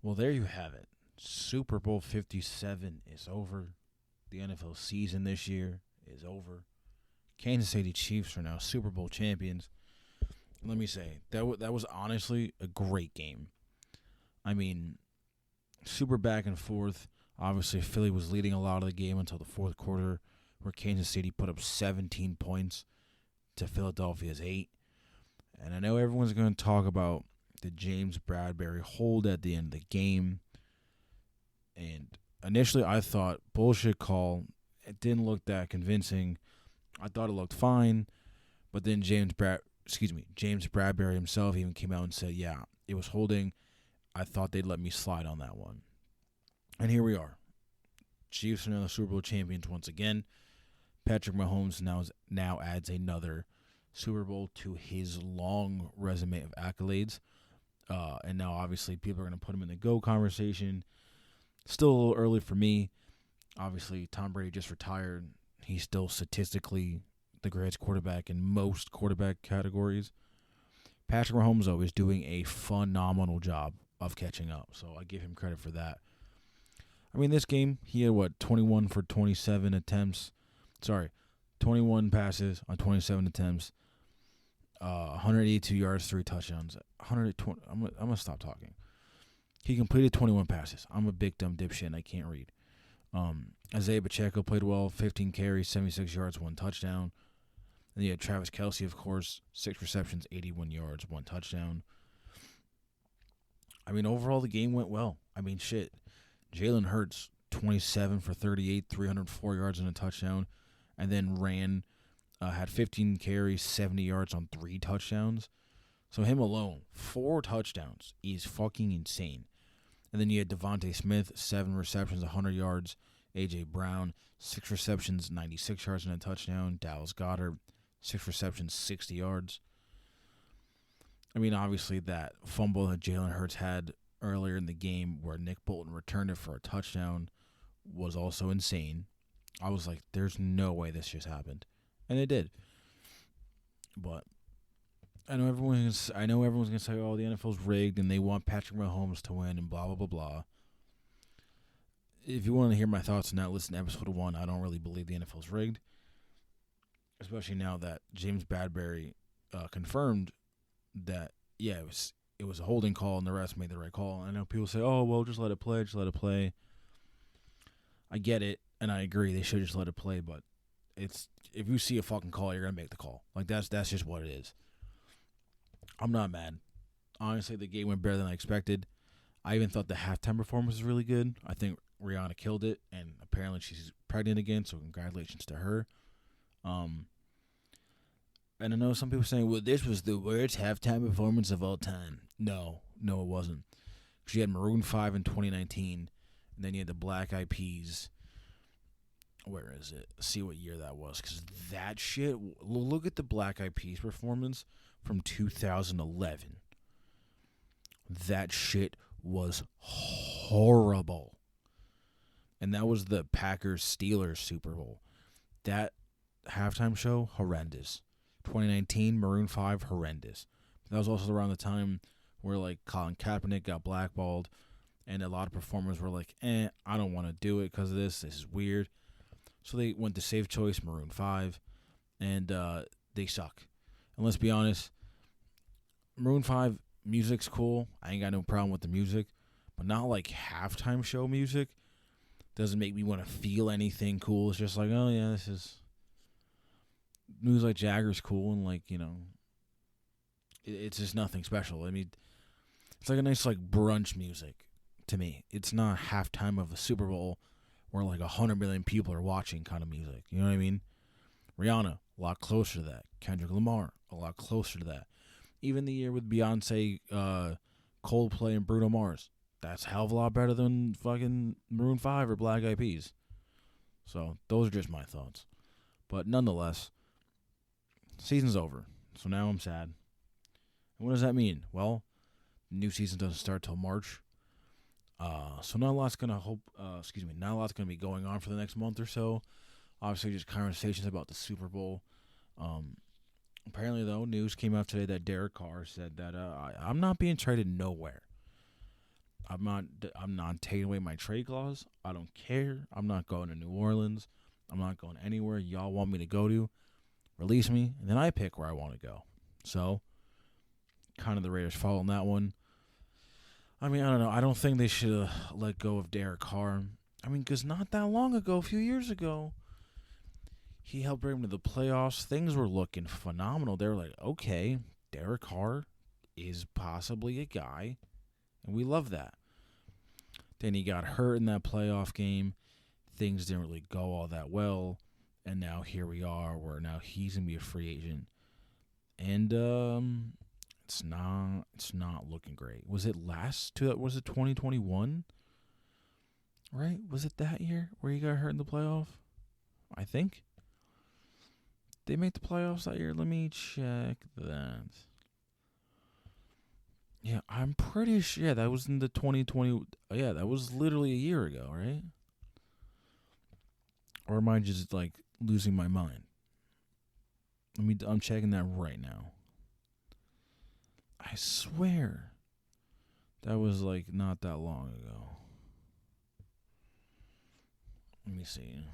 Well, there you have it. Super Bowl 57 is over. The NFL season this year is over. Kansas City Chiefs are now Super Bowl champions. Let me say, that was honestly a great game. I mean, super back and forth. Obviously, Philly was leading a lot of the game until the fourth quarter, where Kansas City put up 17 points to Philadelphia's 8. And I know everyone's going to talk about the James Bradbury hold at the end of the game. And initially, I thought, bullshit call. It didn't look that convincing. I thought it looked fine. But then James Bradbury himself even came out and said, yeah, it was holding. I thought they'd let me slide on that one. And here we are. Chiefs are now the Super Bowl champions once again. Patrick Mahomes now adds another Super Bowl to his long resume of accolades. And now, obviously, people are going to put him in the GOAT conversation. Still a little early for me. Obviously, Tom Brady just retired. He's still statistically the greatest quarterback in most quarterback categories. Patrick Mahomes, though, is doing a phenomenal job of catching up. So I give him credit for that. I mean, this game, he had, 21 for 27 attempts. 21 passes on 27 attempts. 182 yards, 3 touchdowns. 120. I'm going to stop talking. He completed 21 passes. I'm a big dumb dipshit and I can't read. Isaiah Pacheco played well. 15 carries, 76 yards, 1 touchdown. And you had Travis Kelce, of course, 6 receptions, 81 yards, 1 touchdown. I mean, overall, the game went well. I mean, shit. Jalen Hurts, 27 for 38, 304 yards and a touchdown. And then had 15 carries, 70 yards on 3 touchdowns. So him alone, 4 touchdowns is fucking insane. And then you had Devontae Smith, 7 receptions, 100 yards. A.J. Brown, 6 receptions, 96 yards and a touchdown. Dallas Goedert, 6 receptions, 60 yards. I mean, obviously that fumble that Jalen Hurts had earlier in the game where Nick Bolton returned it for a touchdown was also insane. I was like, there's no way this just happened. And it did. But I know everyone's gonna say, oh, the NFL's rigged and they want Patrick Mahomes to win and blah blah blah blah. If you want to hear my thoughts on that, listen to episode 1. I don't really believe the NFL's rigged, especially now that James Bradbury confirmed that it was a holding call and the refs made the right call. I know people say, oh well, just let it play. I get it and I agree they should just let it play, but it's if you see a fucking call, you're gonna make the call. Like that's just what it is. I'm not mad. Honestly, the game went better than I expected. I even thought the halftime performance was really good. I think Rihanna killed it, and apparently she's pregnant again, so congratulations to her. And I know some people saying, well, this was the worst halftime performance of all time. No, it wasn't. She had Maroon 5 in 2019, and then you had the Black Eyed Peas. Where is it? See what year that was, because that shit, look at the Black Eyed Peas performance from 2011. That shit was horrible. And that was the Packers-Steelers Super Bowl. That halftime show, horrendous. 2019, Maroon 5, horrendous. That was also around the time where, like, Colin Kaepernick got blackballed, and a lot of performers were like, I don't want to do it because of this. This is weird. So they went to safe choice, Maroon 5, and they suck. And let's be honest, Maroon 5 music's cool. I ain't got no problem with the music, but not like halftime show music. Doesn't make me want to feel anything cool. It's just like, oh yeah, this is News Like Jagger's cool, and like, you know, it's just nothing special. I mean, it's like a nice like brunch music to me. It's not halftime of a Super Bowl where like 100 million people are watching kind of music. You know what I mean? Rihanna, a lot closer to that. Kendrick Lamar, a lot closer to that. Even the year with Beyonce, Coldplay, and Bruno Mars. That's a hell of a lot better than fucking Maroon 5 or Black Eyed Peas. So, those are just my thoughts. But nonetheless, season's over. So now I'm sad. And what does that mean? Well, the new season doesn't start till March. So not a lot's gonna be going on for the next month or so. Obviously, just conversations about the Super Bowl. Apparently, though, news came out today that Derek Carr said that I'm not being traded nowhere. I'm not taking away my trade clause. I don't care. I'm not going to New Orleans. I'm not going anywhere y'all want me to go to. Release me, and then I pick where I want to go. So, kind of the Raiders' fault on that one. I mean, I don't know. I don't think they should have let go of Derek Carr. I mean, because not that long ago, a few years ago, he helped bring them to the playoffs. Things were looking phenomenal. They were like, okay, Derek Carr is possibly a guy, and we love that. Then he got hurt in that playoff game. Things didn't really go all that well, and now here we are, where now he's gonna be a free agent, and it's not looking great. Was it 2021? Right? Was it that year where he got hurt in the playoff? I think. They make the playoffs that year? Let me check that. Yeah, I'm pretty sure. Yeah, that was in the 2020. Yeah, that was literally a year ago, right? Or am I just like losing my mind? I'm checking that right now. I swear that was like not that long ago. Let me see.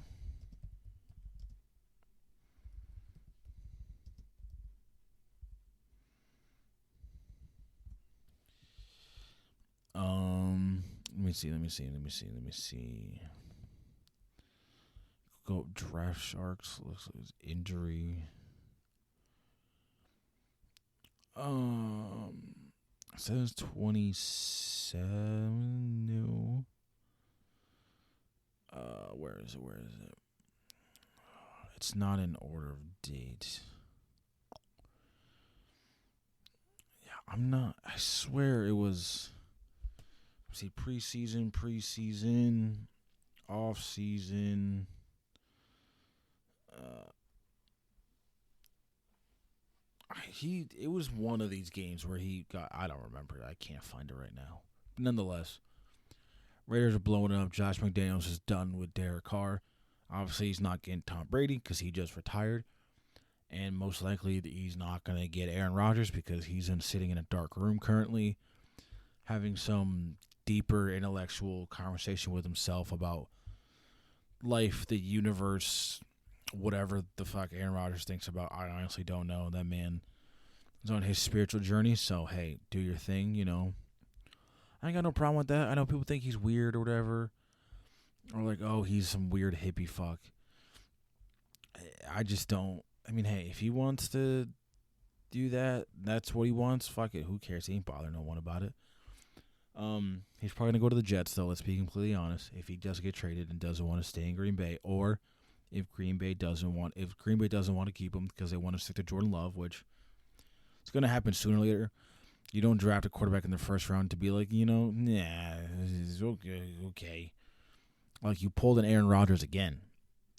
Let me see. Go draft sharks. Looks like it's injury. It says 27. No. Where is it? It's not in order of date. Yeah, I'm not. I swear it was. See, preseason, off season. It was one of these games where he got. I don't remember. I can't find it right now. But nonetheless, Raiders are blowing it up. Josh McDaniels is done with Derek Carr. Obviously, he's not getting Tom Brady because he just retired. And most likely, he's not going to get Aaron Rodgers because he's sitting in a dark room currently, having some deeper intellectual conversation with himself about life, the universe, whatever the fuck Aaron Rodgers thinks about. I honestly don't know. That man is on his spiritual journey. So, hey, do your thing, I ain't got no problem with that. I know people think he's weird or whatever. Or like, oh, he's some weird hippie fuck. I just don't. I mean, hey, if he wants to do that, that's what he wants. Fuck it. Who cares? He ain't bothering no one about it. He's probably gonna go to the Jets, though. Let's be completely honest. If he does get traded and doesn't want to stay in Green Bay, or if Green Bay doesn't want to keep him because they want to stick to Jordan Love, which it's gonna happen sooner or later. You don't draft a quarterback in the first round to be like, nah, it's okay. Like you pulled an Aaron Rodgers again,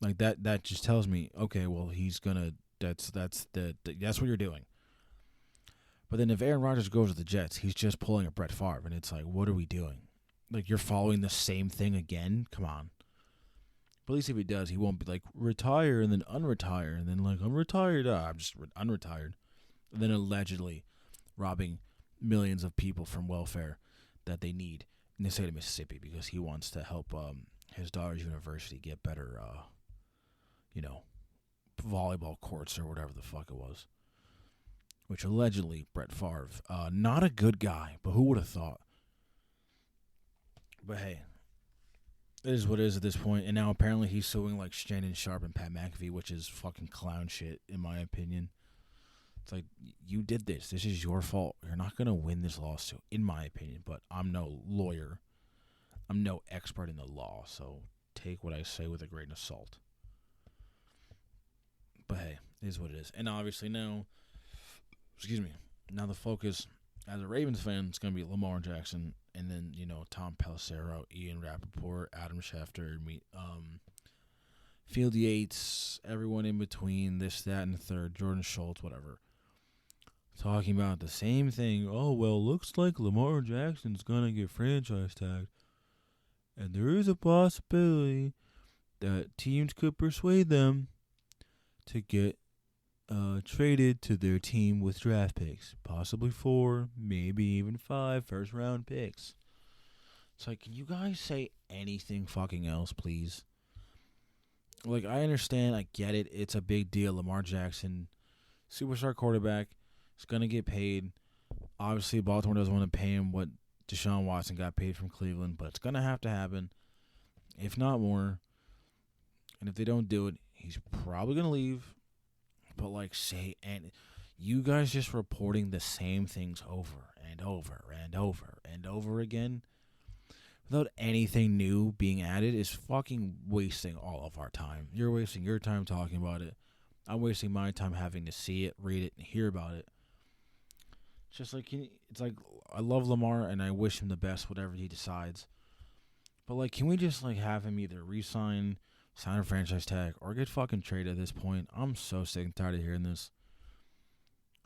like that. That just tells me, okay, well he's gonna. That's what you're doing. But then if Aaron Rodgers goes to the Jets, he's just pulling a Brett Favre, and it's like, what are we doing? Like, you're following the same thing again? Come on. But at least if he does, he won't be like, retire and then unretire, and then like, I'm retired. I'm just unretired. And then allegedly robbing millions of people from welfare that they need in the state of Mississippi because he wants to help his daughter's university get better, volleyball courts or whatever the fuck it was. Which allegedly, Brett Favre, not a good guy, but who would have thought? But hey, it is what it is at this point. And now apparently he's suing like Shannon Sharp and Pat McAfee, which is fucking clown shit, in my opinion. It's like, you did this. This is your fault. You're not going to win this lawsuit, in my opinion. But I'm no lawyer. I'm no expert in the law. So take what I say with a grain of salt. But hey, it is what it is. And obviously now, now the focus as a Ravens fan is going to be Lamar Jackson. And then, Tom Pelissero, Ian Rappaport, Adam Schefter, Field Yates, everyone in between, this, that, and the third, Jordan Schultz, whatever. Talking about the same thing. Oh, well, looks like Lamar Jackson's going to get franchise tagged. And there is a possibility that teams could persuade them to get traded to their team with draft picks. Possibly 4, maybe even 5 first-round picks. It's like, can you guys say anything fucking else, please? Like, I understand, I get it. It's a big deal. Lamar Jackson, superstar quarterback, is going to get paid. Obviously, Baltimore doesn't want to pay him what Deshaun Watson got paid from Cleveland, but it's going to have to happen, if not more. And if they don't do it, he's probably going to leave. But, like, and you guys just reporting the same things over and over and over and over again without anything new being added is fucking wasting all of our time. You're wasting your time talking about it. I'm wasting my time having to see it, read it, and hear about it. It's just like, it's like, I love Lamar and I wish him the best, whatever he decides. But, like, can we just, like, have him either re-sign, sign a franchise tag, or get fucking traded at this point? I'm so sick and tired of hearing this.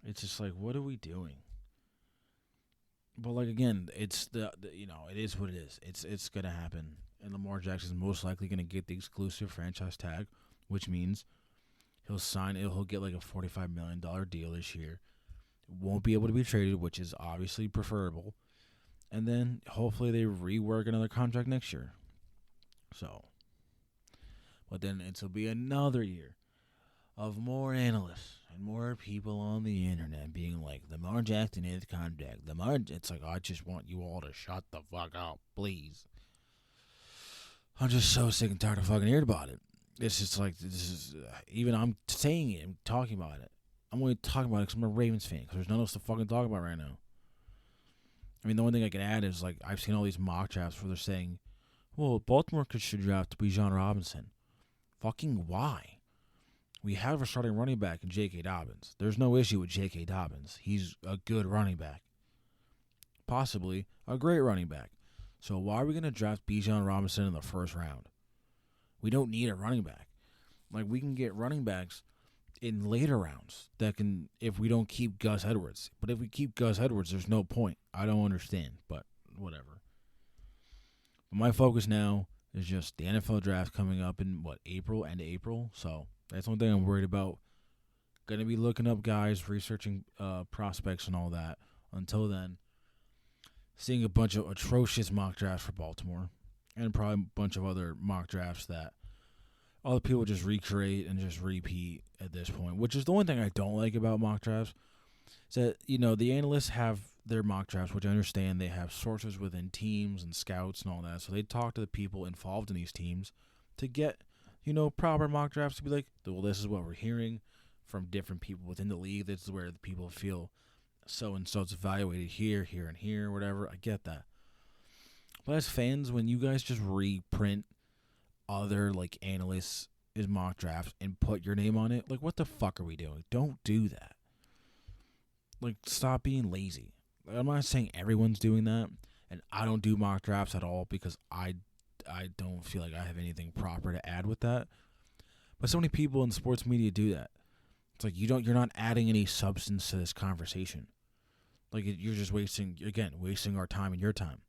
It's just like, what are we doing? But, like, again, it's it is what it is. It's going to happen. And Lamar Jackson's most likely going to get the exclusive franchise tag, which means he'll get like a $45 million deal this year. Won't be able to be traded, which is obviously preferable. And then hopefully they rework another contract next year. So, but then it'll be another year of more analysts and more people on the internet being like, Lamar Jackson is contract. It's like, I just want you all to shut the fuck up, please. I'm just so sick and tired of fucking hearing about it. It's just like, even I'm saying it, I'm talking about it. I'm only talking about it because I'm a Ravens fan, because there's nothing else to fucking talk about right now. I mean, the only thing I can add is, like, I've seen all these mock drafts where they're saying, well, Baltimore should draft Bijan Robinson. Fucking why? We have a starting running back in J.K. Dobbins. There's no issue with J.K. Dobbins. He's a good running back. Possibly a great running back. So why are we going to draft Bijan Robinson in the first round? We don't need a running back. Like, we can get running backs in later rounds that can, if we don't keep Gus Edwards. But if we keep Gus Edwards, there's no point. I don't understand, but whatever. But my focus now is just the NFL draft coming up in, end of April. So that's one thing I'm worried about. Going to be looking up guys, researching prospects and all that. Until then, seeing a bunch of atrocious mock drafts for Baltimore. And probably a bunch of other mock drafts that other people just recreate and just repeat at this point. Which is the one thing I don't like about mock drafts. Is that, the analysts have their mock drafts, which I understand they have sources within teams and scouts and all that. So they talk to the people involved in these teams to get, proper mock drafts to be like, well, this is what we're hearing from different people within the league. This is where the people feel so-and-so's evaluated here, here, and here, whatever. I get that. But as fans, when you guys just reprint other, like, analysts' mock drafts and put your name on it, like, what the fuck are we doing? Don't do that. Like, stop being lazy. I'm not saying everyone's doing that, and I don't do mock drafts at all because I don't feel like I have anything proper to add with that. But so many people in sports media do that. It's like you're not adding any substance to this conversation. Like, you're just wasting our time and your time.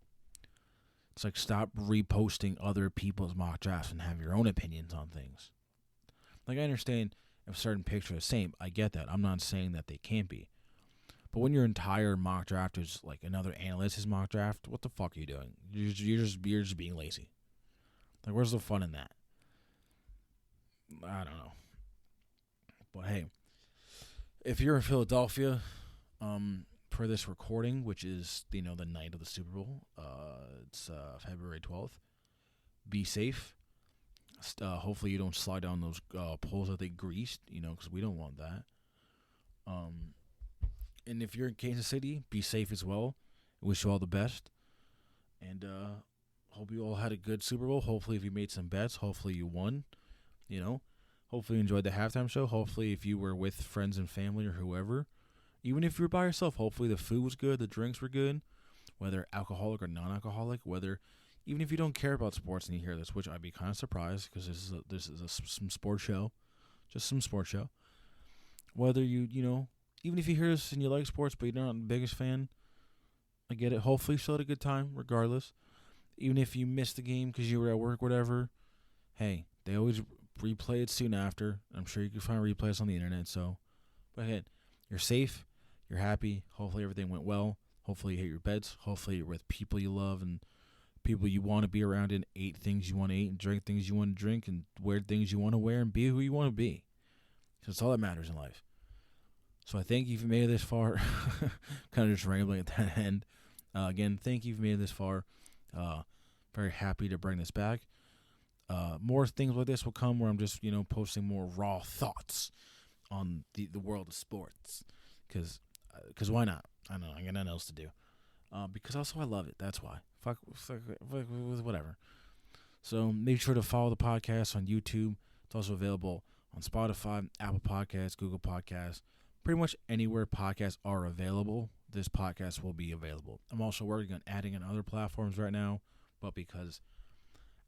It's like, stop reposting other people's mock drafts and have your own opinions on things. Like, I understand if certain pictures are the same. I get that. I'm not saying that they can't be. But when your entire mock draft is like another analyst's mock draft, what the fuck are you doing? You're just being lazy. Like, where's the fun in that? I don't know. But hey, if you're in Philadelphia, per this recording, which is the night of the Super Bowl, it's February 12th. Be safe. Hopefully you don't slide down those poles that they greased, because we don't want that. And if you're in Kansas City, be safe as well. Wish you all the best. And hope you all had a good Super Bowl. Hopefully if you made some bets, hopefully you won. Hopefully you enjoyed the halftime show. Hopefully if you were with friends and family or whoever, even if you were by yourself, hopefully the food was good, the drinks were good, whether alcoholic or non-alcoholic, even if you don't care about sports and you hear this, which I'd be kind of surprised because this is some sports show, just some sports show. Whether even if you hear this and you like sports but you're not the biggest fan, I get it. Hopefully you still had a good time regardless. Even if you missed the game because you were at work, whatever, hey, they always replay it soon after. I'm sure you can find replays on the internet. So, but hey, you're safe, you're happy. Hopefully everything went well. Hopefully you hit your bets. Hopefully you're with people you love and people you want to be around, and eat things you want to eat, and drink things you want to drink, and wear things you want to wear, and be who you want to be. So it's all that matters in life. So I thank you if you made it this far. Kind of just rambling at that end. Again, thank you if you made it this far. Very happy to bring this back. More things like this will come where I'm just, posting more raw thoughts on the world of sports. Because why not? I don't know. I got nothing else to do. Because also I love it. That's why. Fuck with whatever. So make sure to follow the podcast on YouTube. It's also available on Spotify, Apple Podcasts, Google Podcasts. Pretty much anywhere podcasts are available, this podcast will be available. I'm also working on adding in other platforms right now, but because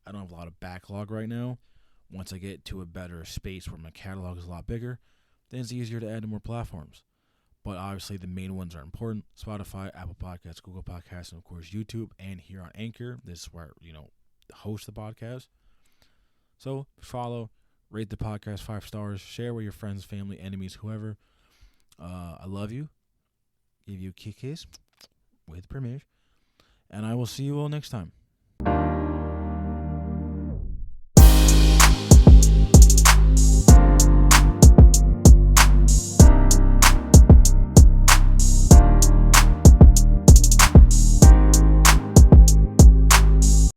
I don't have a lot of backlog right now, once I get to a better space where my catalog is a lot bigger, then it's easier to add to more platforms. But obviously the main ones are important: Spotify, Apple Podcasts, Google Podcasts, and of course YouTube, and here on Anchor. This is where, host the podcast. So follow, rate the podcast 5 stars, share with your friends, family, enemies, whoever. I love you. Give you a kiss with permission. And I will see you all next time.